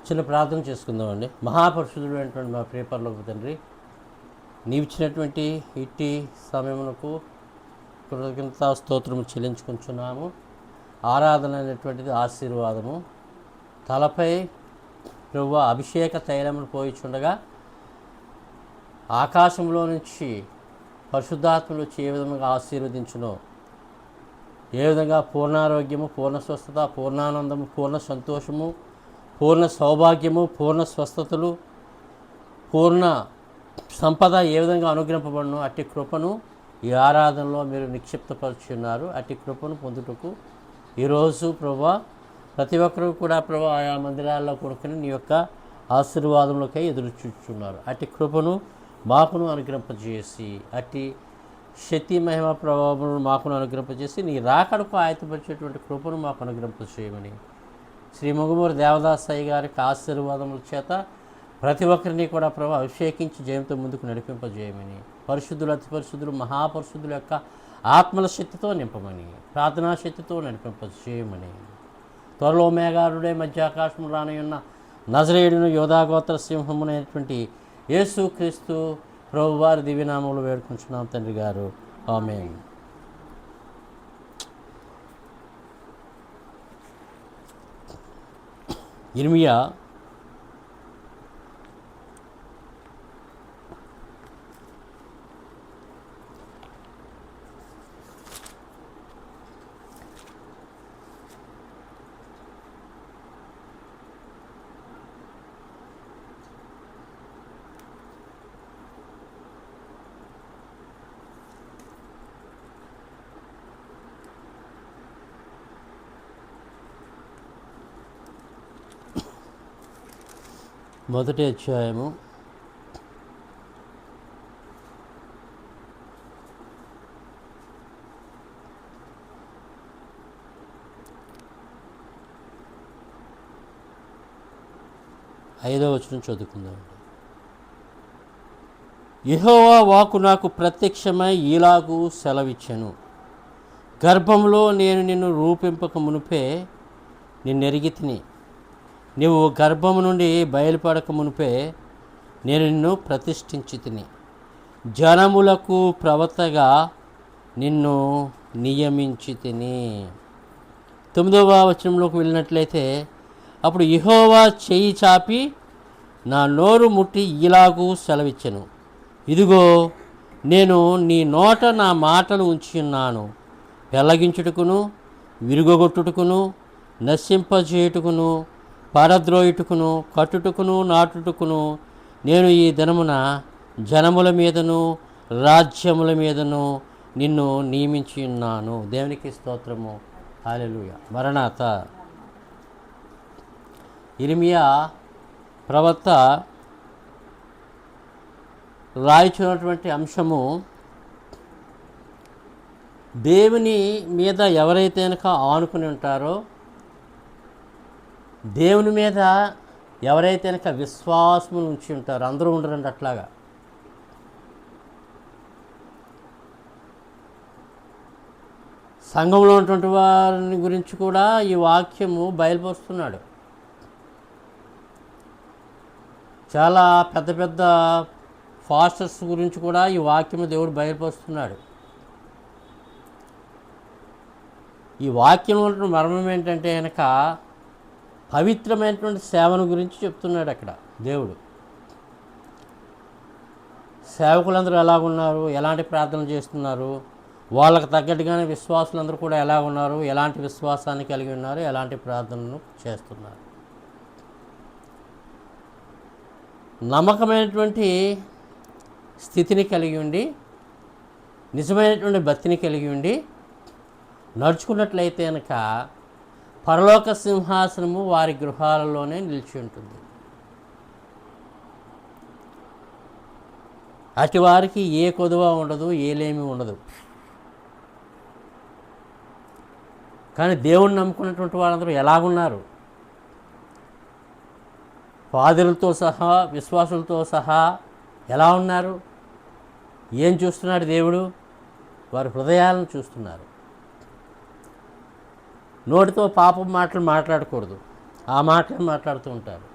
చిన్న ప్రార్థన చేసుకుందామండి. మహాపరిశుద్ధుడు అయినటువంటి మా ప్రియ పరలోక తండ్రి, నీవిచ్చినటువంటి ఇట్టి సమయమునకు కృతజ్ఞతా స్తోత్రము చెల్లించుకుంటున్నాము. ఆరాధన అనేటువంటిది ఆశీర్వాదము. తలపై ప్రభువా అభిషేక తైలమును పోయిచుండగా ఆకాశంలో నుంచి పరిశుద్ధాత్మలు వచ్చి ఏ విధంగా ఆశీర్వదించునో, ఏ విధంగా పూర్ణారోగ్యము, పూర్ణ స్వస్థత, పూర్ణానందము, పూర్ణ సంతోషము, పూర్ణ సౌభాగ్యము, పూర్ణ స్వస్థతలు, పూర్ణ సంపద ఏ విధంగా అనుగ్రహింపబడును అట్టి కృపను ఈ ఆరాధనలో మీరు నిక్షిప్తపరుచున్నారు. అట్టి కృపను పొందుటకు ఈరోజు ప్రభువా ప్రతి ఒక్కరూ కూడా ప్రభువా ఆయా మందిరాల్లో కొనుక్కొని నీ యొక్క ఆశీర్వాదంలోకై ఎదురు చూస్తున్నారు. అట్టి కృపను మాకును అనుగ్రహింపజేసి, అట్టి శక్తి మహిమ ప్రభావములను మాకును అనుగ్రహింపజేసి, నీ రాకడకు ఆయత్తపరిచేటువంటి కృపను మాకు అనుగ్రహింపజేయమని శ్రీ మొగుమూరు దేవదాసయ్య గారికి ఆశీర్వాదముల చేత ప్రతి ఒక్కరిని కూడా ప్రభు అభిషేకించి జయంతో ముందుకు నడిపింపజేయమని, పరిశుద్ధులు, అతి పరిశుద్ధులు, మహాపరిశుద్ధుల యొక్క ఆత్మల శక్తితో నింపమని, ప్రార్థనా శక్తితో నడిపింపజేయమని, త్వరలో మేఘారుడే మధ్యాకాశం రానయున్న నజరేయుడును యోధాగోత్ర సింహమునైనటువంటి యేసుక్రీస్తు ప్రభువారి దివ్యనామములు వేడుకుంటున్నాం తండ్రి గారు. ఆమేన్. ఇర్మియా 1వ అధ్యాయము 5వ వచనం చదువుకుందాం. యెహోవా వాక్కు నాకు ప్రత్యక్షమై ఈలాగు సెలవిచ్చెను, గర్భంలో నేను నిన్ను రూపింపక మునుపే నిన్నెరిగితిని, నీవు గర్భము నుండి బయలుపడక మునుపే నేను నిన్ను ప్రతిష్ఠించి తిని, జనములకు ప్రవక్తగా నిన్ను నియమించి తిని. 9వ వచనంలోకి వెళ్ళినట్లయితే, అప్పుడు యెహోవా చెయ్యి చాపి నా నోరు ముట్టి ఇలాగూ సెలవిచ్చెను, ఇదిగో నేను నీ నోట నా మాటలు ఉంచి ఉన్నాను, పెళ్ళగించుటకును, విరుగొట్టుటకును, నశింపజేయుటకును, పరద్రోయుటకును, కట్టుటకును, నాటుటకును నేను ఈ దినమున జనముల మీదను రాజ్యముల మీదను నిన్ను నియమించి ఉన్నాను. దేవునికి స్తోత్రము. హల్లెలూయా. మరణాత. ఇర్మియా ప్రవక్త రాయిచున్నటువంటి అంశము, దేవుని మీద ఎవరైతే కనుక ఆనుకుని ఉంటారో, దేవుని మీద ఎవరైతే కనుక విశ్వాసము ఉంచి ఉంటారో, అందరూ ఉండరండి అట్లాగా. సంఘంలో ఉన్నటువంటి వారిని గురించి కూడా ఈ వాక్యము బయలుపరుస్తున్నాడు. చాలా పెద్ద పెద్ద ఫాస్టర్స్ గురించి కూడా ఈ వాక్యము దేవుడు బయలుపరుస్తున్నాడు. ఈ వాక్యంలో ఉన్న మర్మం ఏంటంటే కనుక పవిత్రమైనటువంటి సేవను గురించి చెప్తున్నాడు అక్కడ దేవుడు. సేవకులందరూ ఎలాగున్నారు, ఎలాంటి ప్రార్థన చేస్తున్నారు, వాళ్ళకు తగ్గట్టుగానే విశ్వాసులందరూ కూడా ఎలాగున్నారు, ఎలాంటి విశ్వాసాన్ని కలిగి ఉన్నారు, ఎలాంటి ప్రార్థనను చేస్తున్నారు. నమ్మకమైనటువంటి స్థితిని కలిగి ఉండి, నిజమైనటువంటి భక్తిని కలిగి ఉండి నడుచుకున్నట్లయితే కనుక పరలోక సింహాసనము వారి గృహాలలోనే నిలిచి ఉంటుంది. అటు వారికి ఏ కొదువ ఉండదు, ఏలేమి ఉండదు. కానీ దేవుణ్ణి నమ్ముకున్నటువంటి వాళ్ళందరూ ఎలాగున్నారు? పాదులతో సహా, విశ్వాసులతో సహా ఎలా ఉన్నారు? ఏం చూస్తున్నాడు దేవుడు? వారి హృదయాలను చూస్తున్నారు. నోటితో పాపం మాటలు మాట్లాడకూడదు, ఆ మాటలు మాట్లాడుతూ ఉంటారు.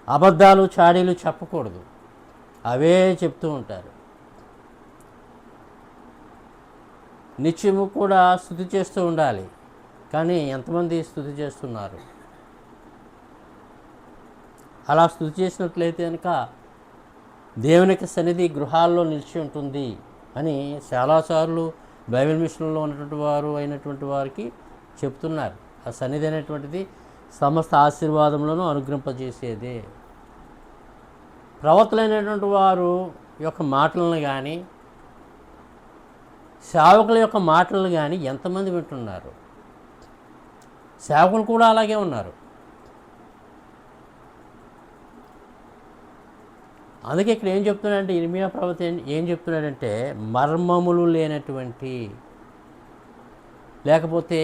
అబద్ధాలు చాడీలు చెప్పకూడదు, అవే చెప్తూ ఉంటారు. నిత్యము కూడా స్తుతి చేస్తూ ఉండాలి, కానీ ఎంతమంది స్తుతి చేస్తున్నారు? అలా స్తుతి చేసినట్లయితే కనుక దేవునికి సన్నిధి గృహాల్లో నిలిచి ఉంటుంది అని చాలాసార్లు బైబిల్ మిషన్లో ఉన్నటువంటి వారు అయినటువంటి వారికి చెప్తున్నారు. ఆ సన్నిధి అనేటువంటిది సమస్త ఆశీర్వాదంలోనూ అనుగ్రహింపజేసేదే. ప్రవక్తలైనటువంటి వారు యొక్క మాటలను కానీ, సేవకుల యొక్క మాటలను కానీ ఎంతమంది వింటున్నారు? సేవకులు కూడా అలాగే ఉన్నారు. అందుకే ఇక్కడ ఏం చెప్తున్నాడంటే, ఇర్మియా ప్రవక్త ఏం చెప్తున్నాడంటే, మర్మములు లేనటువంటి, లేకపోతే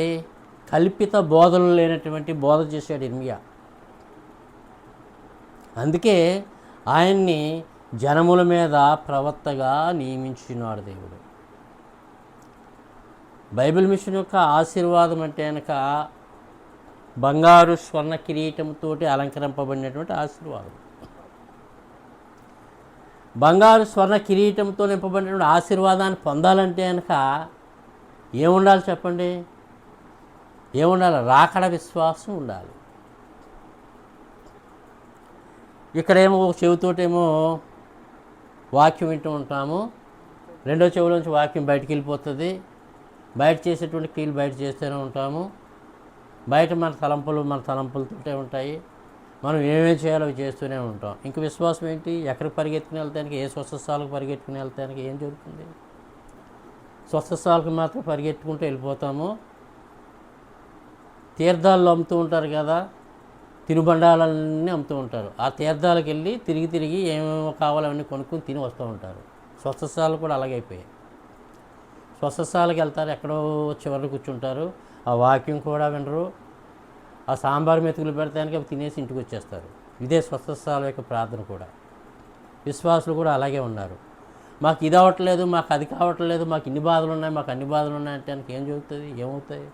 కల్పిత బోధలు లేనటువంటి బోధ చేశాడు ఇర్మియా. అందుకే ఆయన్ని జనముల మీద ప్రవక్తగా నియమించినాడు దేవుడు. బైబిల్ మిషన్ యొక్క ఆశీర్వాదం అంటే కనుక బంగారు స్వర్ణ కిరీటంతో అలంకరింపబడినటువంటి ఆశీర్వాదం. బంగారు స్వర్ణ కిరీటంతో నింపబడినటువంటి ఆశీర్వాదాన్ని పొందాలంటే కనుక ఏముండాలి చెప్పండి? ఏముండాలి? రాకడ విశ్వాసం ఉండాలి. ఇక్కడేమో చెవితోటేమో వాక్యం వింటూ ఉంటాము, రెండో చెవిలోంచి వాక్యం బయటికి వెళ్ళిపోతుంది, బయట చేసేటువంటి క్రియలు బయట చేస్తూనే ఉంటాము, బయట మన తలంపులతోటే ఉంటాయి, మనం ఏమేమి చేయాలో అవి చేస్తూనే ఉంటాం. ఇంక విశ్వాసం ఏంటి? ఎక్కడికి పరిగెత్తుకుని వెళ్తానికి, ఏ స్వస్థస్థాలకు పరిగెత్తుకుని వెళ్తానికి ఏం జరుగుతుంది? స్వస్థస్థాలకు మాత్రం పరిగెత్తుకుంటూ వెళ్ళిపోతాము. తీర్థాల్లో అమ్ముతూ ఉంటారు కదా, తినుబండాలన్నీ అమ్ముతూ ఉంటారు. ఆ తీర్థాలకు వెళ్ళి తిరిగి ఏమేమో కావాలో అవన్నీ కొనుక్కొని తిని వస్తూ ఉంటారు. స్వస్థస్థాలు కూడా అలాగే అయిపోయాయి. స్వస్థస్థాలకు వెళ్తారు, ఎక్కడో చివరిలో కూర్చుంటారు, ఆ వాక్యం కూడా వినరు, ఆ సాంబార్ మెతుకులు పెడతానికి అవి తినేసి ఇంటికి వచ్చేస్తారు. ఇదే స్వస్థస్థాల యొక్క ప్రార్థన కూడా. విశ్వాసులు కూడా అలాగే ఉన్నారు. మాకు ఇది అవ్వట్లేదు, మాకు అది కావట్లేదు, మాకు ఇన్ని బాధలు ఉన్నాయి, మాకు అన్ని బాధలు ఉన్నాయి అంటే ఏం జరుగుతుంది? ఏమవుతాయి?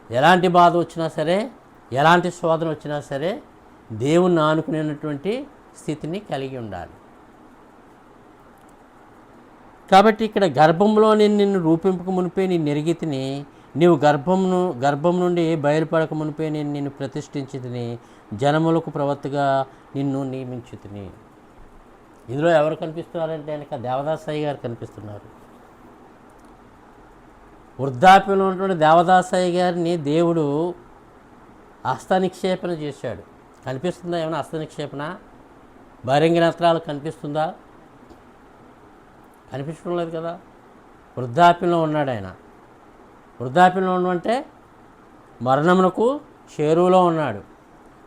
ఎలాంటి బాధ వచ్చినా సరే, ఎలాంటి శోధన వచ్చినా సరే దేవుణ్ణి ఆనుకునేటువంటి స్థితిని కలిగి ఉండాలి. కాబట్టి ఇక్కడ గర్భంలో నిన్ను రూపింపక మునిపే నీ నెరిగితిని, నీవు గర్భం నుండి బయలుపడక మునిపే నేను నిన్ను ప్రతిష్ఠించితిని, జనములకు ప్రవక్తగా నిన్ను నియమించితిని. ఇందులో ఎవరు కనిపిస్తున్నారంటే కనుక దేవదాసయ్య గారు కనిపిస్తున్నారు. వృద్ధాప్యంలో ఉన్నటువంటి దేవదాసయ్య గారిని దేవుడు హస్తనిక్షేపణ చేశాడు. కనిపిస్తుందా ఏమైనా హస్తనిక్షేపణ? బహిరంగ నేత్రాలు కనిపిస్తుందా? కనిపించడం లేదు కదా. వృద్ధాప్యంలో ఉన్నాడు ఆయన. వృద్ధాప్యంలో ఉండమంటే మరణమునకు చేరువలో ఉన్నాడు.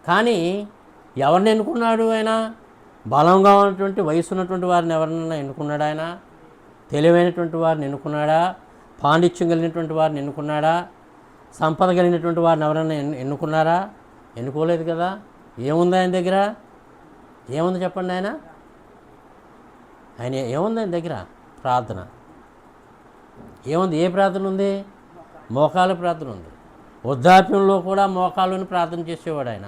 కానీ ఎవరిని ఎన్నుకున్నాడు ఆయన? బలంగా ఉన్నటువంటి వయసు ఉన్నటువంటి వారిని ఎవరినైనా ఎన్నుకున్నాడా ఆయన? తెలివైనటువంటి వారిని ఎన్నుకున్నాడా? పాండిత్యం కలిగినటువంటి వారిని ఎన్నుకున్నాడా? సంపద కలిగినటువంటి వారిని ఎవరైనా ఎన్నుకున్నారా? ఎన్నుకోలేదు కదా. ఏముంది ఆయన దగ్గర? ఏముంది చెప్పండి? ఆయన ఏముంది ఆయన దగ్గర? ప్రార్థన. ఏముంది? ఏ ప్రార్థన ఉంది? మోకాళ్ళ ప్రార్థన ఉంది. వృద్ధాప్యంలో కూడా మోకాళ్ళని ప్రార్థన చేసేవాడు ఆయన.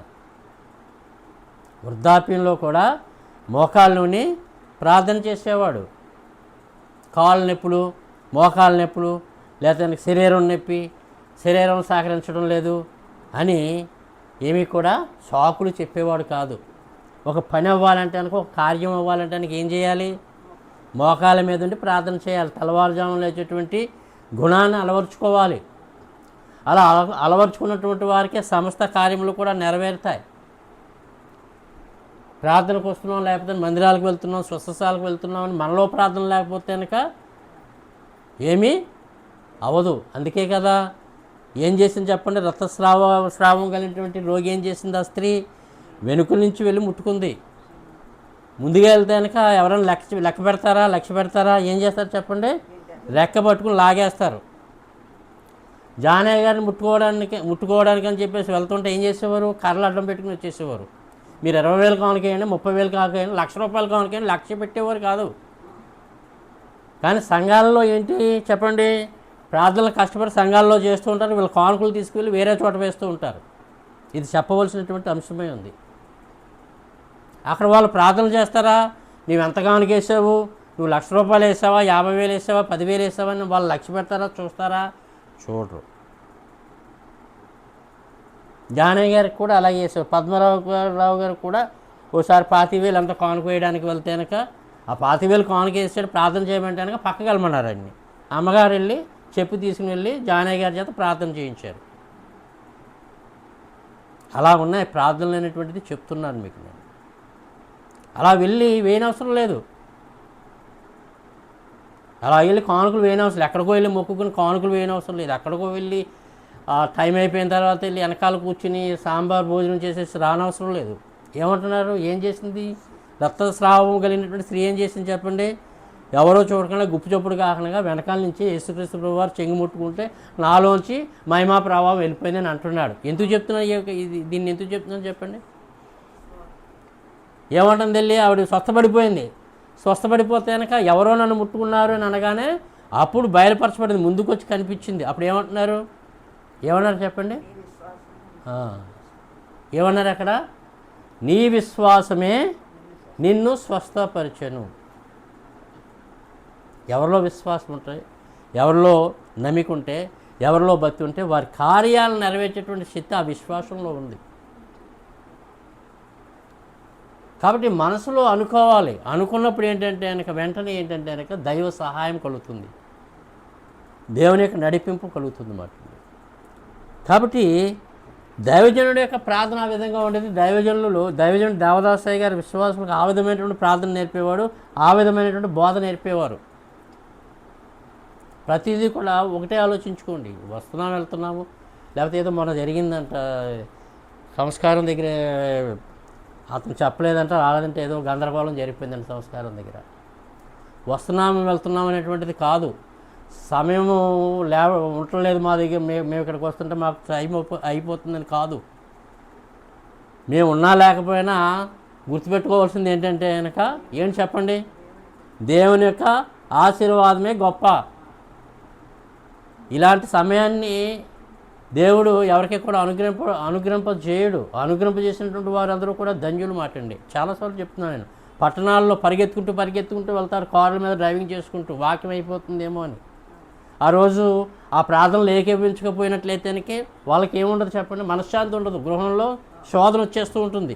వృద్ధాప్యంలో కూడా మోకాళ్ళని ప్రార్థన చేసేవాడు. కాళ్ళ నొప్పులు, మోకాళ్ళ నొప్పులు, లేకపోతే శరీరం నొప్పి, శరీరం సహకరించడం లేదు అని ఏమీ కూడా సాకులు చెప్పేవాడు కాదు. ఒక పని అవ్వాలంటే కనుక, ఒక కార్యం అవ్వాలంటే కనుక ఏం చేయాలి? మోకాళ్ళ మీద ఉండి ప్రార్థన చేయాలి. తెల్లవారుజామున లేచేటువంటి గుణాన్ని అలవర్చుకోవాలి. అలా అలవర్చుకున్నటువంటి వారికి సమస్త కార్యములు కూడా నెరవేరుతాయి. ప్రార్థనకు వస్తున్నాం, లేకపోతే మందిరాలకు వెళ్తున్నాం, స్వస్థశాలకు వెళ్తున్నాం అని మనలో ప్రార్థన లేకపోతే కనుక ఏమీ అవ్వదు. అందుకే కదా ఏం చేసింది చెప్పండి? రక్తస్రావం కలిగినటువంటి రోగి ఏం చేసింది? ఆ స్త్రీ వెనుక నుంచి వెళ్ళి ముట్టుకుంది. ముందుగా వెళ్తే కనుక ఎవరైనా లక్ష్య పెడతారా? ఏం చేస్తారు చెప్పండి? రెక్క పట్టుకుని లాగేస్తారు. జానయ్య గారిని ముట్టుకోవడానికి అని చెప్పేసి వెళ్తుంటే ఏం చేసేవారు? కర్రలు అడ్డం పెట్టుకుని వచ్చేసేవారు. మీరు 20,000 కానుకేయండి, 30,000 కానుకేయండి, ₹1,00,000 కానుకేయండి, లక్ష్య పెట్టేవారు కాదు. కానీ సంఘాలలో ఏంటి చెప్పండి? ప్రార్థనలు కష్టపడి సంఘాల్లో చేస్తూ ఉంటారు. వీళ్ళు కానుకలు తీసుకువెళ్ళి వేరే చోట వేస్తూ ఉంటారు. ఇది చెప్పవలసినటువంటి అంశమే ఉంది. అక్కడ వాళ్ళు ప్రార్థన చేస్తారా? నువ్వు ఎంతగానో వేసావు, నువ్వు ₹1,00,000 వేసావా, 50,000 వేసావా, 10,000 వేసావా అని వాళ్ళు లక్ష్య పెడతారా, చూస్తారా? చూడరు. జానయ్య గారికి కూడా అలాగే చేసావు. పద్మరావు గారికి కూడా ఓసారి 25,000 అంత కానుక వేయడానికి వెళ్తే కనుక ఆ 25,000 కానుక వేసాడు, ప్రార్థన చేయమంటే కనుక పక్కకి వెళ్ళమన్నారండి. అమ్మగారు వెళ్ళి చెప్పి తీసుకుని వెళ్ళి జానయ్య గారి చేత ప్రార్థన చేయించారు. అలా ఉన్నాయి ప్రార్థనలు అనేటువంటిది చెప్తున్నాను మీకు నేను. అలా వెళ్ళి వేయనవసరం లేదు. అలా వెళ్ళి కానుకలు వేయనవసరం, ఎక్కడికో వెళ్ళి మొక్కుకుని కానుకలు వేయనవసరం లేదు. ఎక్కడికో వెళ్ళి టైం అయిపోయిన తర్వాత వెళ్ళి వెనకాల కూర్చుని సాంబార్ భోజనం చేసేసి రానవసరం లేదు. ఏమంటున్నారు? ఏం చేసింది? రక్తస్రావం కలిగినటువంటి స్త్రీ ఏం చేసింది చెప్పండి? ఎవరో చూడకుండా గుప్పు చప్పుడు కాకుండా వెనకాల నుంచి యేసుక్రీస్తు ప్రభువారు చెంగు ముట్టుకుంటే నాలోంచి మహిమా ప్రభావం వెళ్ళిపోయిందని అంటున్నాడు. ఎందుకు చెప్తున్నా దీన్ని ఎందుకు చెప్తున్నాను చెప్పండి? ఏమంటుంది? వెళ్ళి ఆవిడ స్వస్థపడిపోయింది. స్వస్థపడిపోతే కనుక ఎవరో నన్ను ముట్టుకున్నారు అని అనగానే అప్పుడు బయలుపరచబడింది, ముందుకు వచ్చి కనిపించింది. అప్పుడు ఏమంటున్నారు? ఏమన్నారు చెప్పండి? ఏమన్నారు అక్కడ? నీ విశ్వాసమే నిన్ను స్వస్థపరిచెను. ఎవరిలో విశ్వాసం ఉంటాయి, ఎవరిలో నమ్మిక ఉంటే, ఎవరిలో భక్తి ఉంటే వారి కార్యాలను నెరవేర్చేటువంటి శక్తి ఆ విశ్వాసంలో ఉంది. కాబట్టి మనసులో అనుకోవాలి. అనుకున్నప్పుడు ఏంటంటే కనుక వెంటనే ఏంటంటే కనుక దైవ సహాయం కలుగుతుంది, దేవుని యొక్క నడిపింపు కలుగుతుంది మాట. కాబట్టి దైవజనుడి యొక్క ప్రార్థన ఆ విధంగా ఉండేది. దైవజనుడు దేవదాసయ్య గారి విశ్వాసులకు ఆ విధమైనటువంటి ప్రార్థన నేర్పేవాడు, ఆ విధమైనటువంటి బోధ నేర్పేవారు. ప్రతిదీ కూడా ఒకటే ఆలోచించుకోండి. వస్తున్నాము, వెళ్తున్నాము, లేకపోతే ఏదో మొన్న జరిగిందంట సంస్కారం దగ్గర, అతను చెప్పలేదంట, రాలేదంటే ఏదో గందరగోళం జరిగిపోయిందంట సంస్కారం దగ్గర. వస్తున్నాము వెళ్తున్నాము అనేటువంటిది కాదు. సమయము ఉండలేదు మా దగ్గర, మేము ఇక్కడికి వస్తుంటే మాకు టైం అయిపోతుందని కాదు. మేము ఉన్నా లేకపోయినా గుర్తుపెట్టుకోవాల్సింది ఏంటంటే కనుక ఏంటి చెప్పండి? దేవుని యొక్క ఆశీర్వాదమే గొప్ప. ఇలాంటి సమయాన్ని దేవుడు ఎవరికి కూడా అనుగ్రహింపజేయడు. అనుగ్రహింపజేసినటువంటి వారందరూ కూడా ధన్యులు మాటండి. చాలాసార్లు చెప్తున్నాను నేను. పట్టణాల్లో పరిగెత్తుకుంటూ వెళ్తారు, కార్ల మీద డ్రైవింగ్ చేసుకుంటూ, వాక్యం అయిపోతుందేమో అని. ఆ రోజు ఆ ప్రార్థనలు ఏకీభవించకపోయినట్లయితే వాళ్ళకి ఏముండదు చెప్పండి? మనశ్శాంతి ఉండదు, గృహంలో శోధన వచ్చేస్తూ ఉంటుంది.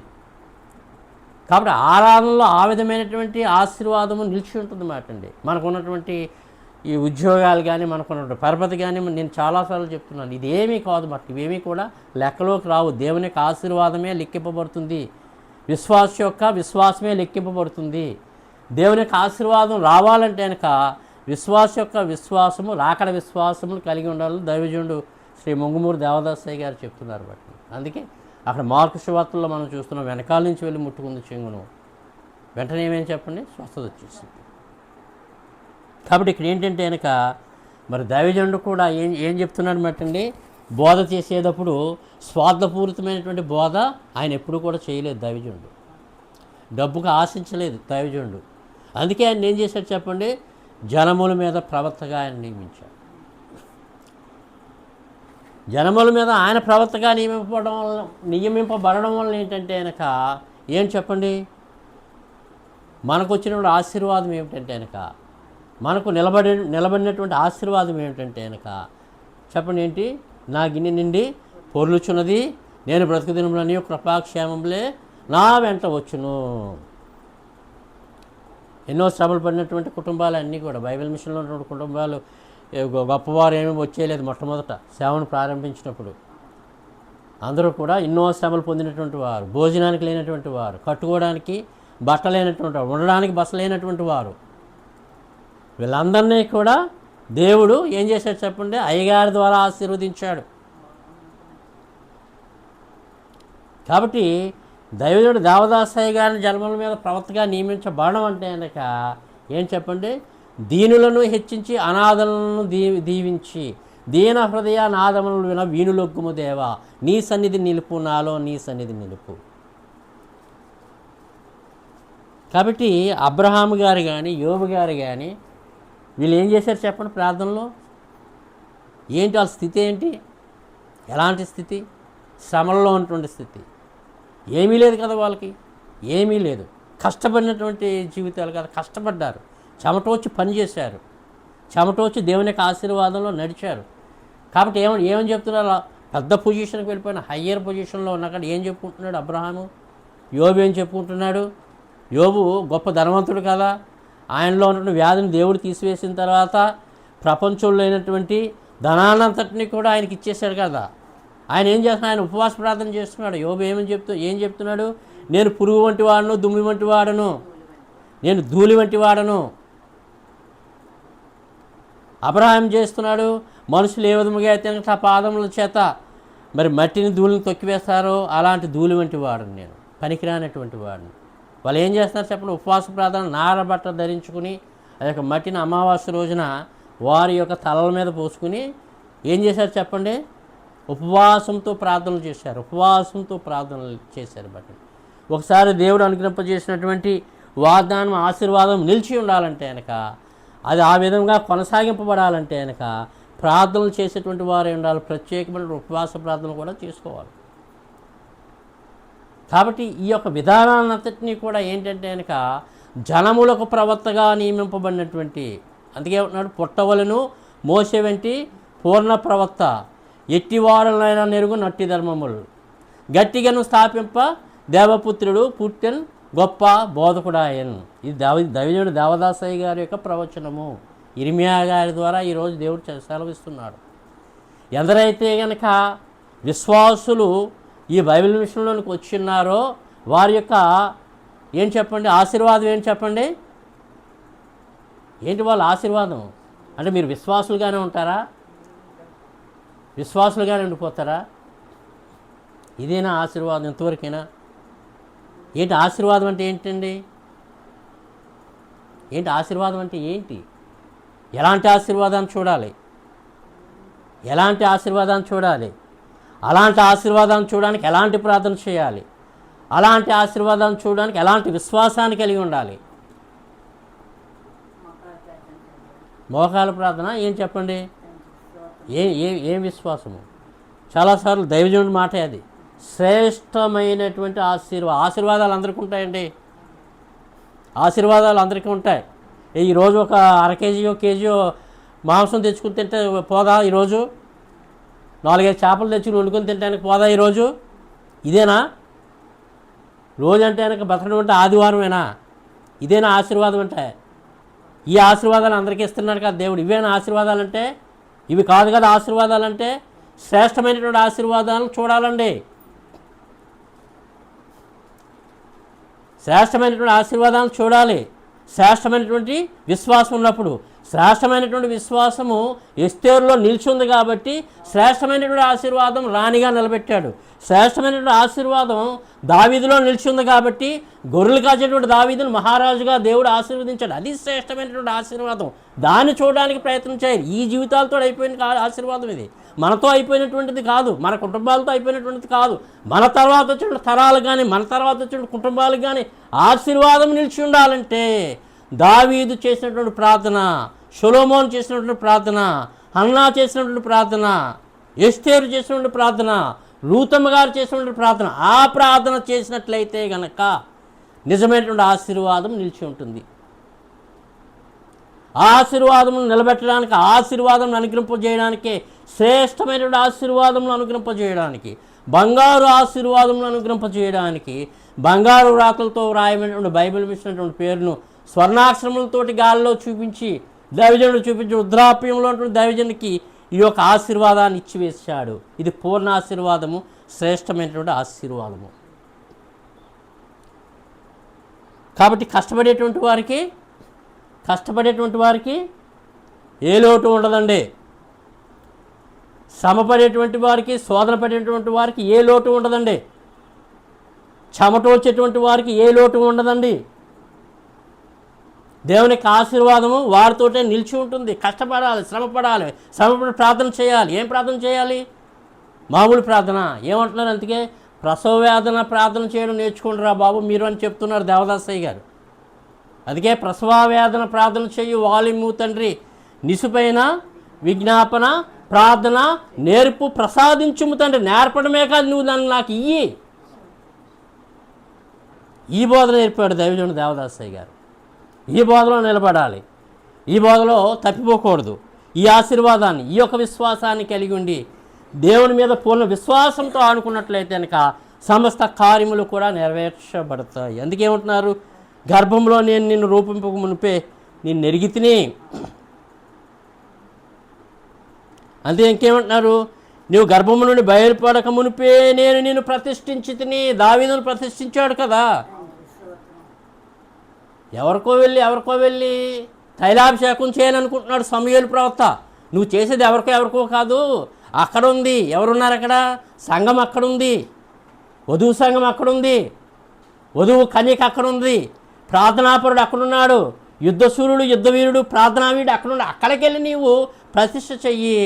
కాబట్టి ఆరాధనలో ఆ విధమైనటువంటి ఆశీర్వాదము నిలిచి ఉంటుంది మాట అండి. మనకు ఉన్నటువంటి ఈ ఉద్యోగాలు కానీ, మనకున్నటువంటి పరపతి కానీ, నేను చాలాసార్లు చెప్తున్నాను, ఇదేమీ కాదు మాట. ఇవేమీ కూడా లెక్కలోకి రావు. దేవుని యొక్క ఆశీర్వాదమే లెక్కింపబడుతుంది, విశ్వాసమే లెక్కింపబడుతుంది. దేవుని యొక్క ఆశీర్వాదం రావాలంటే కనుక విశ్వాసము రాకడ విశ్వాసములు కలిగి ఉండాలని దైవజనుడు శ్రీ మొంగుమూరు దేవదాసయ్య గారు చెప్తున్నారు బట్టి. అందుకే అక్కడ మార్కు సువార్తల్లో మనం చూస్తున్నాం, వెనకాల నుంచి వెళ్ళి ముట్టుకుంది చెంగును, వెంటనే ఏమేమి చెప్పండి? స్వస్థత వచ్చేసింది. కాబట్టి ఇక్కడ ఏంటంటే కనుక మరి దైవజనుడు కూడా ఏం చెప్తున్నాడు మటండి? బోధ చేసేటప్పుడు స్వార్థపూరితమైనటువంటి బోధ ఆయన ఎప్పుడు కూడా చేయలేదు దైవజనుడు. డబ్బుకు ఆశించలేదు దైవజనుడు. అందుకే ఆయన ఏం చేశాడు చెప్పండి? జనముల మీద ప్రవక్తగా ఆయన నియమించాడు. జనముల మీద ఆయన ప్రవక్తగా నియమింపబడడం వల్ల ఏంటంటే కనుక ఏం చెప్పండి? మనకు వచ్చినటువంటి ఆశీర్వాదం ఏమిటంటే కనుక, మనకు నిలబడినటువంటి ఆశీర్వాదం ఏమిటంటే కనుక చెప్పండి ఏంటి? నా గిన్నె నిండి పొర్లుచున్నది, నేను బ్రతుకు దినములని కృపాక్షేమంలే నా వెంట వచ్చును. ఎన్నో శ్రమలు పడినటువంటి కుటుంబాలు అన్నీ కూడా, బైబిల్ మిషన్లో ఉన్నటువంటి కుటుంబాలు గొప్పవారు ఏమీ వచ్చేయలేదు. మొట్టమొదట సేవను ప్రారంభించినప్పుడు అందరూ కూడా ఎన్నో శ్రమలు పొందినటువంటి వారు, భోజనానికి లేనటువంటి వారు, కట్టుకోవడానికి బట్ట లేనటువంటి వారు, ఉండడానికి బస లేనటువంటి వారు. వీళ్ళందరినీ కూడా దేవుడు ఏం చేశాడు చెప్పండి? అయ్యగారి ద్వారా ఆశీర్వదించాడు. కాబట్టి దైవజనుడు దేవదాసయ్య గారిని జన్మల మీద ప్రవక్తగా నియమించబడడం అంటే కనుక ఏం చెప్పండి? దీనులను హెచ్చించి అనాథలను దీవించి దీన హృదయ నాదములను విన వీణులొగ్గుము దేవా, నీ సన్నిధి నిలుపు, నాలో నీ సన్నిధి నిలుపు. కాబట్టి అబ్రహాము గారు కానీ, యోబు గారు కానీ వీళ్ళు ఏం చేశారు చెప్పండి? ప్రార్థనలో ఏంటి వాళ్ళ స్థితి ఏంటి? ఎలాంటి స్థితి? శ్రమల్లో ఉన్నటువంటి స్థితి. ఏమీ లేదు కదా వాళ్ళకి. ఏమీ లేదు. కష్టపడినటువంటి జీవితాలు కాదు, కష్టపడ్డారు, చెమటోచి పనిచేశారు, చెమటోచి దేవుని యొక్క ఆశీర్వాదంలో నడిచారు. కాబట్టి ఏమని చెప్తున్నారు? పెద్ద పొజిషన్కి వెళ్ళిపోయిన హయ్యర్ పొజిషన్లో ఉన్నాక ఏం చెప్పుకుంటున్నాడు అబ్రహాము? యోబు ఏం చెప్పుకుంటున్నాడు? యోబు గొప్ప ధనవంతుడు కదా, ఆయనలో ఉన్నటువంటి వ్యాధిని దేవుడు తీసివేసిన తర్వాత ప్రపంచంలో అయినటువంటి ధనాన్నంతటినీ కూడా ఆయనకి ఇచ్చేశాడు కదా. ఆయన ఏం చేస్తున్నాడు? ఆయన ఉపవాస ప్రార్థన చేస్తున్నాడు. యోబు ఏం చెప్తున్నాడు? నేను పురుగు వంటి వాడను, దుమ్మి వంటి వాడను, నేను ధూళి వంటి వాడను. అబ్రహాం చేస్తున్నాడు, మనుషులు ఏ విధముగా అయితే ఆ పాదముల చేత మరి మట్టిని ధూళిని తొక్కివేస్తారో అలాంటి ధూళి వంటి వాడను, నేను పనికిరానటువంటి వాడిని. వాళ్ళు ఏం చేస్తున్నారు చెప్పండి? ఉపవాస ప్రార్థన నారబట్ట ధరించుకుని ఆ యొక్క మట్టిని అమావాస్య రోజున వారి యొక్క తలల మీద పోసుకుని ఏం చేశారు చెప్పండి? ఉపవాసంతో ప్రార్థనలు చేశారు, ఉపవాసంతో ప్రార్థనలు చేశారు. బట్టి ఒకసారి దేవుడు అనుగ్రహింపజేసినటువంటి వాగ్దానం, ఆశీర్వాదం నిలిచి ఉండాలంటే కనుక, అది ఆ విధంగా కొనసాగింపబడాలంటే కనుక ప్రార్థనలు చేసేటువంటి వారే ఉండాలి. ప్రత్యేకమైన ఉపవాస ప్రార్థనలు కూడా చేసుకోవాలి. కాబట్టి ఈ యొక్క విధానాన్నంతటినీ కూడా ఏంటంటే కనుక జనములకు ప్రవక్తగా నియమింపబడినటువంటి, అందుకే ఉన్నాడు, పుట్టవలను మోసే వంటి పూర్ణ ప్రవక్త, ఎట్టివారులైనా నెరుగు నట్టి ధర్మములు, గట్టిగను స్థాపింప దేవపుత్రుడు పుట్టెన్ గొప్ప బోధకుడాయన్. ఇది దైవజనుడు దేవదాసయ్య గారి యొక్క ప్రవచనము. ఇర్మియా గారి ద్వారా ఈరోజు దేవుడు సెలవిస్తున్నాడు. ఎందరైతే కనుక విశ్వాసులు ఈ బైబిల్ విషయంలోనికి వచ్చిన్నారో వారి యొక్క ఏం చెప్పండి ఆశీర్వాదం ఏం చెప్పండి? ఏంటి వాళ్ళ ఆశీర్వాదం? అంటే మీరు విశ్వాసులుగానే ఉంటారా? విశ్వాసులుగానే ఉండిపోతారా? ఇదేనా ఆశీర్వాదం? ఎంతవరకైనా ఏంటి ఆశీర్వాదం అంటే ఏంటండి? ఏంటి ఆశీర్వాదం అంటే ఏంటి? ఎలాంటి ఆశీర్వాదాన్ని చూడాలి? ఎలాంటి ఆశీర్వాదాన్ని చూడాలి? అలాంటి ఆశీర్వాదాన్ని చూడడానికి ఎలాంటి ప్రార్థన చేయాలి? అలాంటి ఆశీర్వాదాన్ని చూడడానికి ఎలాంటి విశ్వాసాన్ని కలిగి ఉండాలి? మోకాల ప్రార్థన ఏం చెప్పండి? ఏం విశ్వాసము? చాలాసార్లు దైవజనుడి మాట అది. శ్రేష్టమైనటువంటి ఆశీర్వాదాలు అందరికీ ఉంటాయండి. ఆశీర్వాదాలు అందరికీ ఉంటాయి. ఈరోజు ఒక అర కేజీయో కేజీయో మాంసం తెచ్చుకుని తింటే పోదా? ఈరోజు 4-5 చేపలు తెచ్చుకుని వండుకొని తినడానికి పోదా ఈరోజు? ఇదేనా రోజు అంటే కనుక బతకడం అంటే ఆదివారమేనా? ఇదేనా ఆశీర్వాదం అంటే? ఈ ఆశీర్వాదాలు అందరికీ ఇస్తున్నాడు కదా దేవుడు. ఇవేనా ఆశీర్వాదాలు అంటే? ఇవి కాదు కదా ఆశీర్వాదాలు అంటే. శ్రేష్టమైనటువంటి ఆశీర్వాదాలను చూడాలండి. శ్రేష్టమైనటువంటి ఆశీర్వాదాలను చూడాలి. శ్రేష్టమైనటువంటి విశ్వాసం ఉన్నప్పుడు, శ్రేష్టమైనటువంటి విశ్వాసము ఎస్తేరులో నిలిచింది కాబట్టి శ్రేష్టమైనటువంటి ఆశీర్వాదం రాణిగా నిలబెట్టాడు. శ్రేష్టమైనటువంటి ఆశీర్వాదం దావీదులో నిలిచింది కాబట్టి గొర్రెలు కాచేటువంటి దావీదును మహారాజుగా దేవుడు ఆశీర్వదించాడు. అది శ్రేష్టమైనటువంటి ఆశీర్వాదం. దాన్ని చూడడానికి ప్రయత్నం చేయాలి. ఈ జీవితాలతో అయిపోయిన ఆశీర్వాదం ఇది. మనతో అయిపోయినటువంటిది కాదు, మన కుటుంబాలతో అయిపోయినటువంటిది కాదు. మన తర్వాత వచ్చిన తరాలు కానీ, మన తర్వాత వచ్చిన కుటుంబాలకు కానీ ఆశీర్వాదం నిలిచి ఉండాలంటే దావీదు చేసినటువంటి ప్రార్థన, సొలొమోను చేసినటువంటి ప్రార్థన, హన్నా చేసినటువంటి ప్రార్థన, ఎస్తేరు చేసినటువంటి ప్రార్థన, రూతమ్మ గారు చేసినటువంటి ప్రార్థన, ఆ ప్రార్థన చేసినట్లయితే గనక నిజమైనటువంటి ఆశీర్వాదం నిలిచి ఉంటుంది. ఆశీర్వాదం నిలబెట్టడానికి, ఆశీర్వాదం అనుగ్రహింపజేయడానికే, శ్రేష్టమైనటువంటి ఆశీర్వాదం అనుగ్రహింపజేయడానికి, బంగారు ఆశీర్వాదం అనుగ్రహింపజేయడానికి బంగారు రాతలతో వ్రాయమైనటువంటి బైబిల్ ఇచ్చినటువంటి పేరును స్వర్ణాక్షరములతోటి గాలిలో చూపించి దైవజనుడు చూపించి వృద్ధాప్యంలో ఉన్నటువంటి దైవజనుడికి ఈ యొక్క ఆశీర్వాదాన్ని ఇచ్చివేశాడు. ఇది పూర్ణ ఆశీర్వాదము, శ్రేష్టమైనటువంటి ఆశీర్వాదము. కాబట్టి కష్టపడేటువంటి వారికి ఏ లోటు ఉండదండి. శ్రమపడేటువంటి వారికి, శోధన పడేటువంటి వారికి ఏ లోటు ఉండదండి. చెమట వచ్చేటువంటి వారికి ఏ లోటు ఉండదండి. దేవునికి ఆశీర్వాదము వారితోటే నిలిచి ఉంటుంది. కష్టపడాలి, శ్రమపడి ప్రార్థన చేయాలి. ఏం ప్రార్థన చేయాలి? మామూలు ప్రార్థన ఏమంటున్నారు? అందుకే ప్రసవ వేదన ప్రార్థన చేయడం నేర్చుకోండి రా బాబు మీరు అని చెప్తున్నారు దేవదాసయ్య గారు. అందుకే ప్రసవ వేదన ప్రార్థన చెయ్యి వాలిము తండ్రి, నిసుపైన విజ్ఞాపన ప్రార్థన నేర్పు ప్రసాదించుము తండ్రి. నేర్పడమే కాదు, నువ్వు నన్ను నాకు ఇయ్యి. ఈ బోధన నేర్పాడు దైవజనుడు దేవదాసయ్య గారు. ఈ బోధలో నిలబడాలి, ఈ బోధలో తప్పిపోకూడదు. ఈ ఆశీర్వాదాన్ని, ఈ యొక్క విశ్వాసాన్ని కలిగి ఉండి దేవుని మీద పూర్ణ విశ్వాసంతో ఆడుకున్నట్లయితే కనుక సమస్త కార్యములు కూడా నెరవేర్చబడతాయి. అందుకేమంటున్నారు, గర్భంలో నేను నిన్ను రూపింపక మునిపే నేను ఎరిగి తిని. అంతే, ఇంకేమంటున్నారు, నువ్వు గర్భము నుండి బయలుపడక మునిపే నేను నిన్ను ప్రతిష్ఠించి తిని. దావీదును ప్రతిష్ఠించాడు కదా. ఎవరికో వెళ్ళి తైలాభిషేకం చేయననుకుంటున్నాడు సమూయేలు ప్రవక్త. నువ్వు చేసేది ఎవరికో కాదు, అక్కడ ఉంది. ఎవరున్నారు అక్కడ? సంఘం అక్కడుంది, వధువు సంఘం అక్కడుంది, వధువు కన్యక అక్కడుంది, ప్రార్థనాపరుడు అక్కడున్నాడు, యుద్ధశూరుడు యుద్ధవీరుడు ప్రార్థనావీరుడు అక్కడున్నాడు. అక్కడికి వెళ్ళి నీవు ప్రతిష్ఠ చెయ్యి.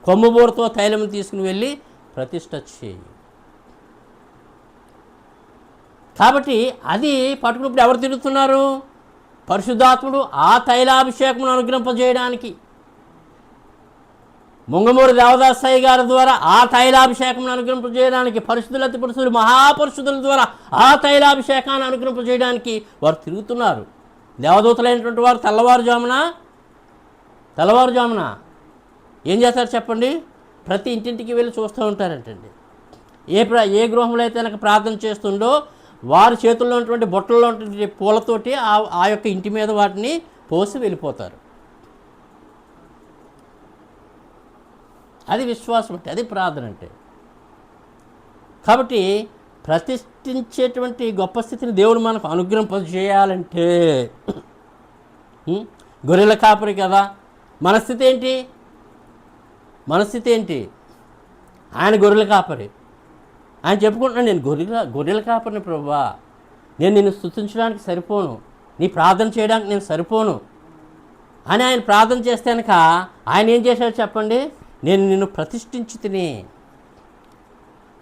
కొమ్ముబోరుతో తైలం తీసుకుని వెళ్ళి ప్రతిష్ఠ చెయ్యి. కాబట్టి అది పట్టుకున్నప్పుడు ఎవరు తిరుగుతున్నారు? పరిశుద్ధాత్ముడు ఆ తైలాభిషేకమును అనుగ్రహింపజేయడానికి ముంగమూరు దేవదాసయ్య గారి ద్వారా ఆ తైలాభిషేకమును అనుగ్రహింపజేయడానికి, పరిశుద్ధులతి పురుషులు మహాపరిశుద్ధుల ద్వారా ఆ తైలాభిషేకాన్ని అనుగ్రహింపజేయడానికి వారు తిరుగుతున్నారు. దేవదూతలైనటువంటి వారు తెల్లవారుజామున ఏం చేస్తారు చెప్పండి? ప్రతి ఇంటింటికి వెళ్ళి చూస్తూ ఉంటారంటండి. ఏ గృహంలో అయితే కనుక ప్రార్థన చేస్తుండో వారి చేతుల్లో ఉన్నటువంటి బొట్టల్లో ఉన్నటువంటి పూలతోటి ఆ యొక్క ఇంటి మీద వాటిని పోసి వెళ్ళిపోతారు. అది విశ్వాసం అంటే, అది ప్రార్థన అంటే. కాబట్టి ప్రతిష్ఠించేటువంటి గొప్ప స్థితిని దేవుడు మనకు అనుగ్రహింపజేయాలంటే గొర్రెల కాపరి కదా. మన స్థితి ఏంటి? ఆయన గొర్రెల కాపరి. ఆయన చెప్పుకుంటున్నాను, నేను గొర్రెల కాపరిని ప్రభువా, నేను నిన్ను స్తుతించడానికి సరిపోను, నీ ప్రార్థన చేయడానికి నేను సరిపోను అని ఆయన ప్రార్థన చేస్తే కనుక ఆయన ఏం చేశాడు చెప్పండి? నేను నిన్ను ప్రతిష్ఠించి తిని,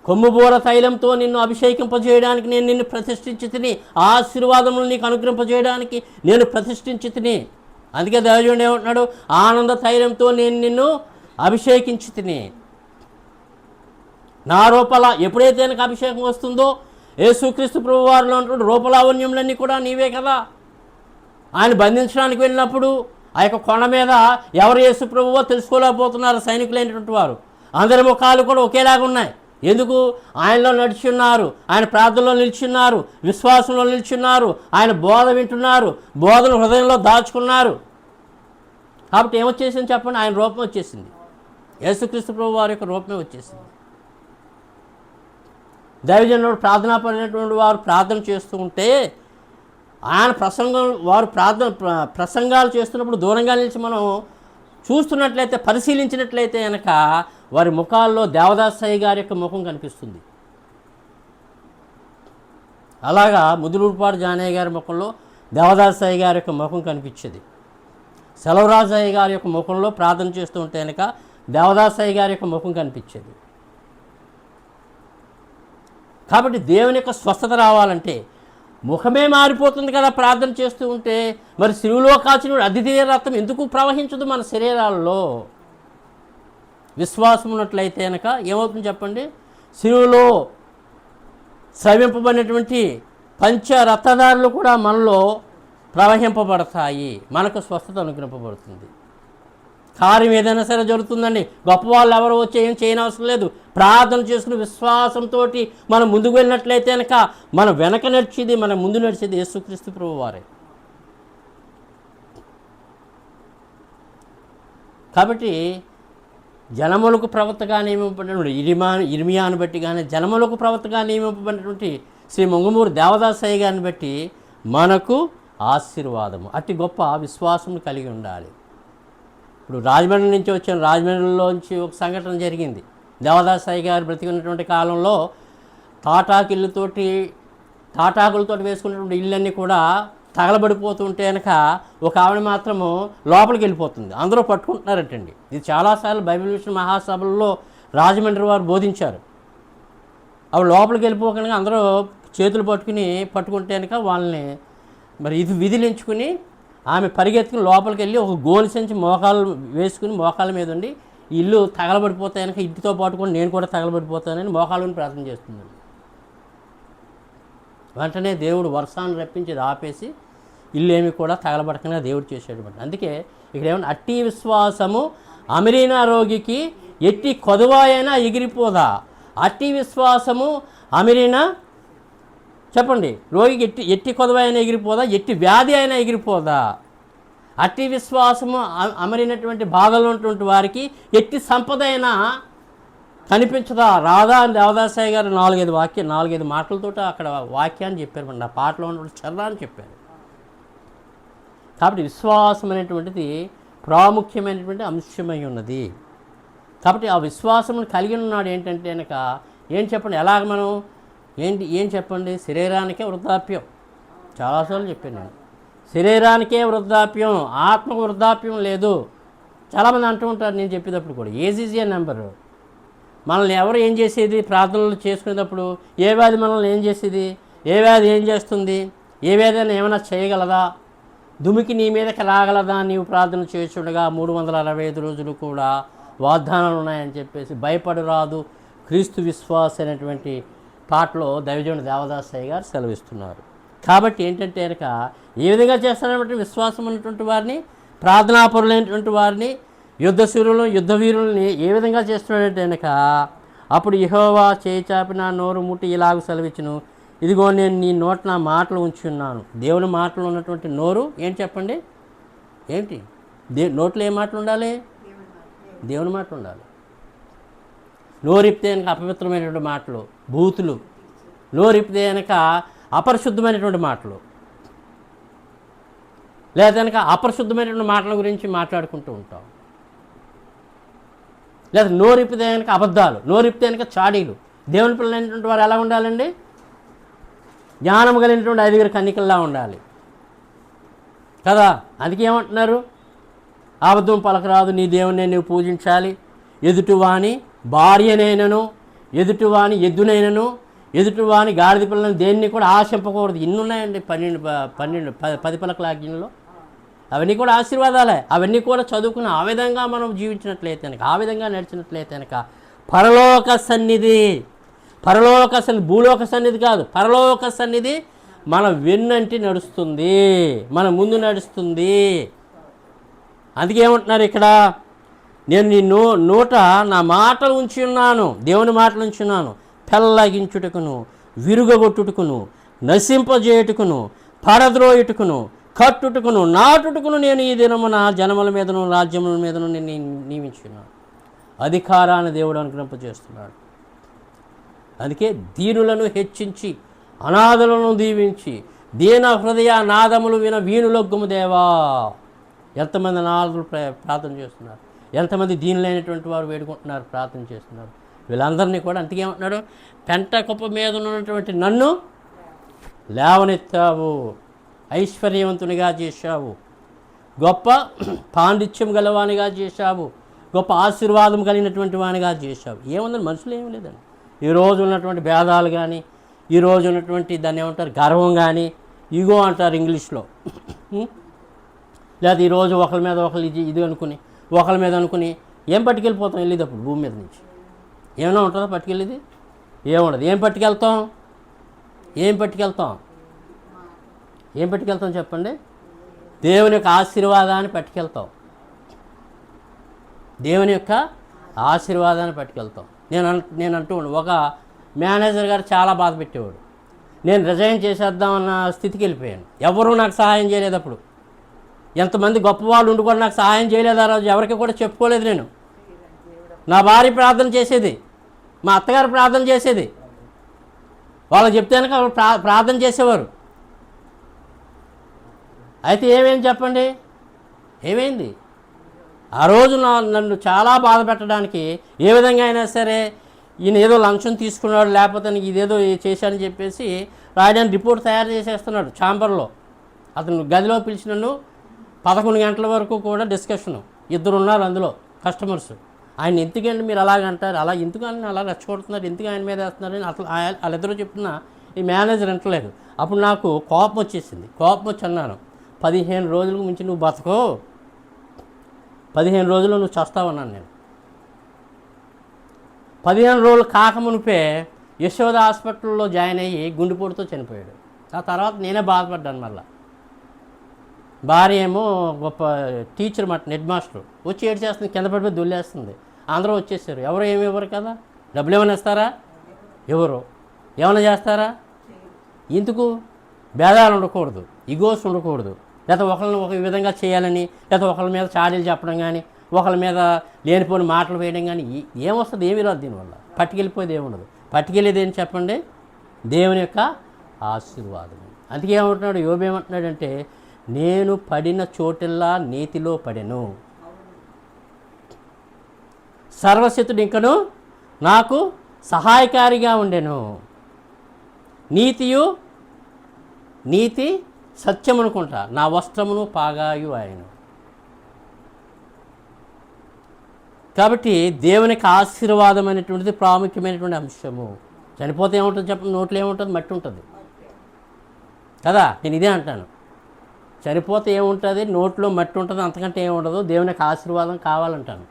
కొమ్ముబోర తైలంతో నిన్ను అభిషేకింపజేయడానికి నేను నిన్ను ప్రతిష్ఠించి తిని, ఆశీర్వాదములు నీకు అనుగ్రహింపజేయడానికి నేను ప్రతిష్ఠించి తిని. అందుకే దైవజనుడు ఏమంటున్నాడు? ఆనంద తైలంతో నేను నిన్ను అభిషేకించి తిని. నా రూపల ఎప్పుడైతే నాకు అభిషేకం వస్తుందో, యేసుక్రీస్తు ప్రభువారిలో ఉన్నటువంటి రూపలావణ్యములన్నీ కూడా నీవే కదా. ఆయన బంధించడానికి వెళ్ళినప్పుడు ఆ యొక్క కొండ మీద ఎవరు యేసు ప్రభువో తెలుసుకోలేకపోతున్నారు సైనికులైనటువంటి వారు. అందరి ముఖాలు కూడా ఒకేలాగా ఉన్నాయి. ఎందుకు? ఆయనలో నడుచున్నారు, ఆయన ప్రార్థనలో నిల్చున్నారు, విశ్వాసంలో నిల్చున్నారు, ఆయన బోధ వింటున్నారు, బోధను హృదయంలో దాచుకున్నారు. కాబట్టి ఏమొచ్చేసింది చెప్పండి? ఆయన రూపం వచ్చేసింది. యేసుక్రీస్తు ప్రభు వారి యొక్క రూపమే వచ్చేసింది. దైవజనుడు ప్రార్థనాపడినటువంటి వారు ప్రార్థన చేస్తూ ఉంటే ఆయన ప్రసంగాలు చేస్తున్నప్పుడు దూరంగా నిలిచి మనం చూస్తున్నట్లయితే, పరిశీలించినట్లయితే కనుక వారి ముఖాల్లో దేవదాసయ్య గారి యొక్క ముఖం కనిపిస్తుంది. అలాగా ముదులూరుపాడు జానయ్య గారి ముఖంలో దేవదాసయ్య గారి యొక్క ముఖం కనిపించేది. సెలవరాజయ్య గారి యొక్క ముఖంలో ప్రార్థన చేస్తూ ఉంటే కనుక దేవదాసయ్య గారి యొక్క ముఖం కనిపించేది. కాబట్టి దేవుని యొక్క స్వస్థత రావాలంటే ముఖమే మారిపోతుంది కదా ప్రార్థన చేస్తూ ఉంటే. మరి శిలువలో కాచిన అద్వితీయ రక్తం ఎందుకు ప్రవహించదు మన శరీరాల్లో? విశ్వాసం ఉన్నట్లయితే కనుక ఏమవుతుంది చెప్పండి? శిలువలో స్రవింపబడినటువంటి పంచరత్నధారులు కూడా మనలో ప్రవహింపబడతాయి. మనకు స్వస్థత అనుగ్రహింపబడుతుంది. కార్యం ఏదైనా సరే జరుగుతుందండి. గొప్ప వాళ్ళు ఎవరు వచ్చి ఏం చేయనవసరం లేదు. ప్రార్థన చేసుకుని విశ్వాసంతో మనం ముందుకు వెళ్ళినట్లయితే కనుక మనం వెనక నడిచేది, మన ముందు నడిచేది యేసుక్రీస్తు ప్రభువు వారే. కాబట్టి జనములకు ప్రవక్తగా నియమింపబడినటువంటి ఇర్మియాను బట్టి కానీ, జనములకు ప్రవక్తగా నియమింపబడినటువంటి శ్రీ ముంగమూరు దేవదాసయ్య గారిని బట్టి మనకు ఆశీర్వాదము. అట్టి గొప్ప విశ్వాసం కలిగి ఉండాలి. ఇప్పుడు రాజమండ్రి నుంచి వచ్చిన రాజమండ్రిలోంచి ఒక సంఘటన జరిగింది. దేవదాసయ్య గారు బ్రతికున్నటువంటి కాలంలో తాటాకులతో వేసుకున్నటువంటి ఇళ్ళన్నీ కూడా తగలబడిపోతుంటే కనుక ఒక ఆవిడ మాత్రము లోపలికి వెళ్ళిపోతుంది. అందరూ పట్టుకుంటున్నారటండి. ఇది చాలాసార్లు బైబిల్ మిషన్ మహాసభల్లో రాజమండ్రి వారు బోధించారు. అవి లోపలికి వెళ్ళిపోకనగా అందరూ చేతులు పట్టుకుంటే కనుక వాళ్ళని మరి ఇది విధిలించుకుని ఆమె పరిగెత్తుకుని లోపలికి వెళ్ళి ఒక గోని సంచి మోకాలు వేసుకుని మోకాల మీద ఉండి ఇల్లు తగలబడిపోతాయి కనుక ఇంటితో పాటు కూడా నేను కూడా తగలబడిపోతానని మోకాళ్ళని ప్రార్థన చేస్తున్నాను. వెంటనే దేవుడు వర్షాన్ని రప్పించి ఆపేసి ఇల్లేమి కూడా తగలబడకుండా దేవుడు చేసేటమాట. అందుకే ఇక్కడ ఏమన్నా అట్టి విశ్వాసము అమిరిన రోగికి ఎట్టి కొదవాయైనా ఎగిరిపోదా. అట్టి విశ్వాసము అమిరిన చెప్పండి, రోగికి ఎట్టి కొదవైనా ఎగిరిపోదా, ఎట్టి వ్యాధి అయినా ఎగిరిపోదా. అట్టి విశ్వాసము అమరినటువంటి బాధలో ఉన్నటువంటి వారికి ఎట్టి సంపద అయినా కనిపించదా. దేవదాసయ్య గారు 4-5 మాటలతో అక్కడ వాక్యాన్ని చెప్పారు. ఆ పాటలో ఉన్నటువంటి చర్రాన్ని చెప్పారు. కాబట్టి విశ్వాసం అనేటువంటిది ప్రాముఖ్యమైనటువంటి అంశమై ఉన్నది. కాబట్టి ఆ విశ్వాసం కలిగి ఉన్నాడు. ఏంటంటే కనుక ఏం చెప్పండి, ఎలాగ మనం ఏం చెప్పండి, శరీరానికే వృద్ధాప్యం. చాలాసార్లు చెప్పాను నేను, శరీరానికే వృద్ధాప్యం, ఆత్మకు వృద్ధాప్యం లేదు. చాలామంది అంటూ ఉంటారు నేను చెప్పేటప్పుడు కూడా, ఏజ్ ఈజ్ ఏ నెంబరు. మనల్ని ఎవరు ఏం చేసేది, ప్రార్థనలు చేసుకునేటప్పుడు ఏ వ్యాధి మనల్ని ఏం చేసేది, ఏ వ్యాధి ఏం చేస్తుంది, ఏ వ్యాధి ఏమైనా చేయగలదా, దుమికి నీ మీదకి రాగలదా, నీవు ప్రార్థన చేస్తుండగా 365 రోజులు కూడా వాగ్దానాలు ఉన్నాయని చెప్పేసి భయపడరాదు క్రీస్తు విశ్వాస అనేటువంటి పాటలో దైవజనుడు దేవదాసయ్య గారు సెలవిస్తున్నారు. కాబట్టి ఏంటంటే కనుక ఏ విధంగా చేస్తారన్నటువంటి విశ్వాసం ఉన్నటువంటి వారిని, ప్రార్థనాపరులైనటువంటి వారిని, యుద్ధ వీరులని ఏ విధంగా చేస్తున్నాడంటే కనుక అప్పుడు యెహోవా చేయి చాపిన నోరు ముట్టి ఇలాగ సెలవిచ్చును, ఇదిగో నేను నీ నోట నా మాటలు ఉంచి ఉన్నాను. దేవుని మాటలు ఉన్నటువంటి నోరు ఏంటి చెప్పండి, ఏంటి నోట్లో ఏ మాటలు ఉండాలి, దేవుని మాటలు ఉండాలి. నోరిప్తే కనుక అపవిత్రమైనటువంటి మాటలు, బూతులు, నోరిప్తే కనుక అపరిశుద్ధమైనటువంటి మాటలు, లేదా కనుక అపరిశుద్ధమైనటువంటి మాటల గురించి మాట్లాడుకుంటూ ఉంటాం. లేదా నోరిప్తే కనుక అబద్ధాలు, నోరిప్తే కనుక చాడీలు. దేవుని పిల్లలైనటువంటి వారు ఎలా ఉండాలండి, జ్ఞానం కలిగినటువంటి 5 కన్నికల్లా ఉండాలి కదా. అందుకే ఏమంటున్నారు, అబద్ధం పలకరాదు, నీ దేవుని నీవు పూజించాలి, ఎదుటివాని భార్యనైనను, ఎదుటివాని ఎద్దునైనను, ఎదుటివాని గాడిద పిల్లలను దేన్ని కూడా ఆశింపకూడదు. ఇన్ని ఉన్నాయండి 10 పలకల ఆజ్ఞల్లో. అవన్నీ కూడా ఆశీర్వాదాలే. అవన్నీ కూడా చదువుకుని ఆ విధంగా మనం జీవించినట్లయితే కనుక, ఆ విధంగా నడిచినట్లయితే కనుక పరలోక సన్నిధి, భూలోక సన్నిధి కాదు, పరలోక సన్నిధి మన వెన్నంటి నడుస్తుంది, మన ముందు నడుస్తుంది. అందుకే ఏమంటున్నారు ఇక్కడ, నేను నీ నోట నా మాటలు ఉంచి ఉన్నాను, దేవుని మాటలు ఉంచి ఉన్నాను, పెళ్ళగించుటకును, విరుగగొట్టుటకును, నశింపజేయుటకును, పడద్రోయుటకును, కట్టుటకును, నాటుటకును నేను ఈ దినమున జనముల మీదను రాజ్యముల మీదను నేను నియమించున్నాను. అధికారాన్ని దేవుడు అనుగ్రహింపజేస్తున్నాడు. అందుకే దీనులను హెచ్చించి అనాథలను దీవించి దీన హృదయ నాదములు విన వీణులొగ్గుము దేవా. ఎంతమంది అనాథులు ప్రార్థన చేస్తున్నారు, ఎంతమంది దీనులైనటువంటి వారు వేడుకుంటున్నారు, ప్రార్థన చేస్తున్నారు. వీళ్ళందరినీ కూడా అంతకేమంటున్నాడు, పెంట కుప్ప మీద ఉన్నటువంటి నన్ను లేవనెత్తావు, ఐశ్వర్యవంతునిగా చేశావు, గొప్ప పాండిత్యం గలవానిగా చేశావు, గొప్ప ఆశీర్వాదం కలిగినటువంటి వానిగా చేశావు. ఏముందని మనుషులు ఏమీ లేదండి. ఈరోజు ఉన్నటువంటి భేదాలు కానీ, ఈరోజు ఉన్నటువంటి దాన్ని ఏమంటారు గర్వం కానీ, ఈగో అంటారు ఇంగ్లీష్లో. లేదా ఈరోజు ఒకరి మీద ఒకరు ఇది అనుకుని, ఒకరి మీద అనుకుని ఏం పట్టుకెళ్ళిపోతాం వెళ్ళేటప్పుడు భూమి మీద నుంచి? ఏమైనా ఉంటుందా పట్టుకెళ్ళేది? ఏముండదు. ఏం పట్టుకెళ్తాం చెప్పండి? దేవుని యొక్క ఆశీర్వాదాన్ని పట్టుకెళ్తాం. దేవుని యొక్క ఆశీర్వాదాన్ని పట్టుకెళ్తాం. నేను అంటూ ఒక మేనేజర్ గారు చాలా బాధ పెట్టేవాడు. నేను రిజైన్ చేసేద్దామన్న స్థితికి వెళ్ళిపోయాను. ఎవరూ నాకు సహాయం చేయలేదు. అప్పుడు ఎంతమంది గొప్పవాళ్ళు ఉండి కూడా నాకు సహాయం చేయలేదు. ఆ రోజు ఎవరికి కూడా చెప్పుకోలేదు. నేను నా భార్య ప్రార్థన చేసేది, మా అత్తగారు ప్రార్థన చేసేది, వాళ్ళకి చెప్తే ప్రార్థన చేసేవారు. అయితే ఏమైంది చెప్పండి? ఏమైంది? ఆ రోజు నన్ను చాలా బాధ పెట్టడానికి ఏ విధంగా అయినా సరే ఈయన ఏదో లంచం తీసుకున్నాడు, లేకపోతే ఇదేదో చేశాడని చెప్పేసి రాయడానికి రిపోర్ట్ తయారు చేసేస్తున్నాడు ఛాంబర్లో. అతను గదిలో పిలిచి నన్ను 11 గంటల వరకు కూడా డిస్కషను. 2 ఉన్నారు అందులో కస్టమర్స్. ఆయన ఎందుకండి మీరు అలాగంటారు, అలా ఎందుకు ఆయన అలా రెచ్చగొడుతున్నారు, ఎందుకు ఆయన మీద వేస్తున్నారని అసలు వాళ్ళిద్దరూ చెప్తున్నా ఈ మేనేజర్ వింటలేదు. అప్పుడు నాకు కోపం వచ్చేసింది. కోపం వచ్చి అన్నాను, 15 రోజులకు మించి నువ్వు బతకో, 15 రోజుల్లో నువ్వు చస్తావన్నాను నేను. 15 రోజులు కాకమునిపే యశోద హాస్పిటల్లో జాయిన్ అయ్యి గుండెపోటుతో చనిపోయాడు. ఆ తర్వాత నేనే బాధపడ్డాను. మళ్ళీ భార్య ఏమో గొప్ప టీచర్ మాట, హెడ్ మాస్టర్, వచ్చి ఏడు చేస్తుంది, కింద పడిపోయి దొల్లేస్తుంది. అందరూ వచ్చేసారు. ఎవరు ఏమి ఇవ్వరు కదా, డబ్బులు ఏమైనా ఇస్తారా? ఎవరు ఏమైనా చేస్తారా? ఎందుకు భేదాలు ఉండకూడదు, ఇగోస్ ఉండకూడదు, లేకపోతే ఒకరిని ఒక విధంగా చేయాలని, లేకపోతే ఒకరి మీద చాడీలు చెప్పడం కానీ, ఒకరి మీద లేనిపోని మాటలు వేయడం కానీ ఏమొస్తుంది? ఏమీ రాదు. దీనివల్ల పట్టుకెళ్ళిపోయేది ఏముండదు. పట్టుకెళ్ళేది ఏం చెప్పండి? దేవుని యొక్క ఆశీర్వాదం. అందుకే ఏమంటున్నాడు యోబు? ఏమంటున్నాడంటే, నేను పడిన చోటెల్లా నీతిలో పడెను, సర్వశక్తుడు ఇంకను నాకు సహాయకారిగా ఉండెను, నీతి సత్యం అనుకుంటా, నా వస్త్రమును పాగాయు ఆయన. కాబట్టి దేవునికి ఆశీర్వాదం అనేటువంటిది ప్రాముఖ్యమైనటువంటి అంశము. చనిపోతే ఏముంటుంది చెప్పండి? నోట్లో ఏముంటుంది? మట్టి ఉంటుంది కదా. నేను ఇదే అంటాను, చనిపోతే ఏముంటుంది? నోట్లో మట్టి ఉంటుంది, అంతకంటే ఏముండదు. దేవునికి ఆశీర్వాదం కావాలంటాను.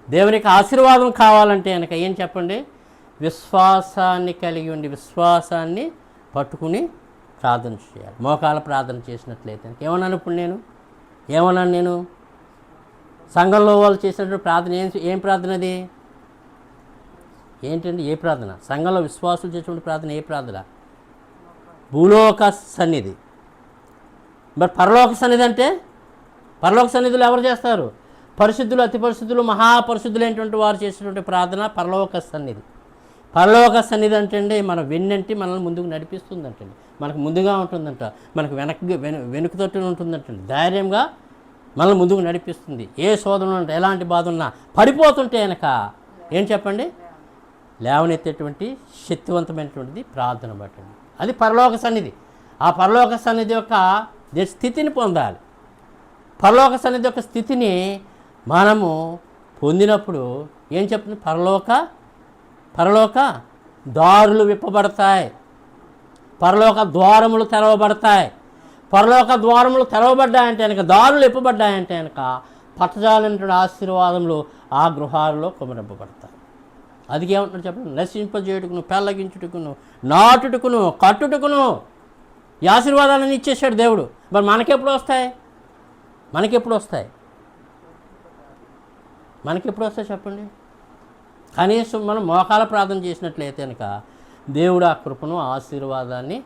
దేవునికి ఆశీర్వాదం కావాలంటే కనుక ఏం చెప్పండి? విశ్వాసాన్ని కలిగి ఉండి, విశ్వాసాన్ని పట్టుకుని ప్రార్థన చేయాలి. మోకాల ప్రార్థన చేసినట్లయితే ఏమన్నాను? ఇప్పుడు ఏమన్నాను నేను? సంఘంలో వాళ్ళు చేసినటువంటి ప్రార్థన ఏం ప్రార్థన? అది ఏంటండి? ఏ ప్రార్థన? సంఘంలో విశ్వాసులు చేసినటువంటి ప్రార్థన ఏ ప్రార్థన? భూలోక సన్నిధి. మరి పరలోక సన్నిధి అంటే, పరలోక సన్నిధులు ఎవరు చేస్తారు? పరిశుద్ధులు, అతి పరిశుద్ధులు, మహాపరిశుద్ధులైనటువంటి వారు చేసినటువంటి ప్రార్థన పరలోక సన్నిధి. పరలోక సన్నిధి అంటే మన వెన్నంటి మనల్ని ముందుకు నడిపిస్తుందంటండి, మనకు ముందుగా ఉంటుందంట, మనకు వెనుకతోటి ఉంటుందంటండి, ధైర్యంగా మనల్ని ముందుకు నడిపిస్తుంది. ఏ శోధన ఉంటే, ఎలాంటి బాధ ఉన్నా, పడిపోతుంటే కనుక ఏం చెప్పండి? లేవనెత్తేటువంటి శక్తివంతమైనటువంటిది ప్రార్థన బట్టండి. అది పరలోక సన్నిధి. ఆ పరలోక సన్నిధి యొక్క స్థితిని పొందాలి. పరలోక సన్నిధి యొక్క స్థితిని మనము పొందినప్పుడు ఏం చెప్తుంది? పరలోక దారులు విప్పబడతాయి, పరలోక ద్వారములు తెరవబడతాయి. పరలోక ద్వారములు తెరవబడ్డాయంటే కనుక, దారులు విప్పబడ్డాయంటే కనుక పట్టజాలైనటువంటి ఆశీర్వాదములు ఆ గృహాలలో కుమరింపబడతాయి. అది ఏమంటున్నాడు చెప్పండి? నశింపజేయుటకును, పెళ్ళగించుటకును, నాటుటకును, కట్టుటకును ఈ ఆశీర్వాదాలను ఇచ్చేసాడు దేవుడు. మరి మనకెప్పుడు వస్తాయి? మనకెప్పుడు వస్తాయి చెప్పండి? కనీసం మనం మోకాల ప్రార్థన చేసినట్లయితే కనుక దేవుడు ఆ కృపను, ఆశీర్వాదాన్ని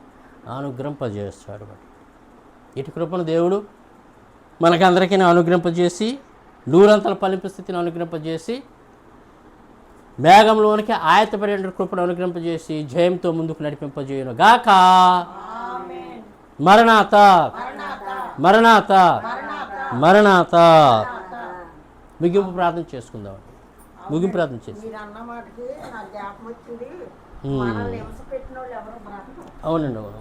అనుగ్రహింపజేస్తాడు. ఇటు కృపను దేవుడు మనకందరికీ అనుగ్రహింపజేసి, నూరంతల ఫలింపు స్థితిని అనుగ్రహింపజేసి, మేఘంలోనికి ఆయత్తపడిన కృపను అనుగ్రహింపజేసి జయంతో ముందుకు నడిపింపజేయును గాక. మరణాత మరణాత మరణాత. ముగింపు ప్రార్థన చేసుకుందాం. ముగింపు ప్రార్థన చేసి అవునండి, అవును.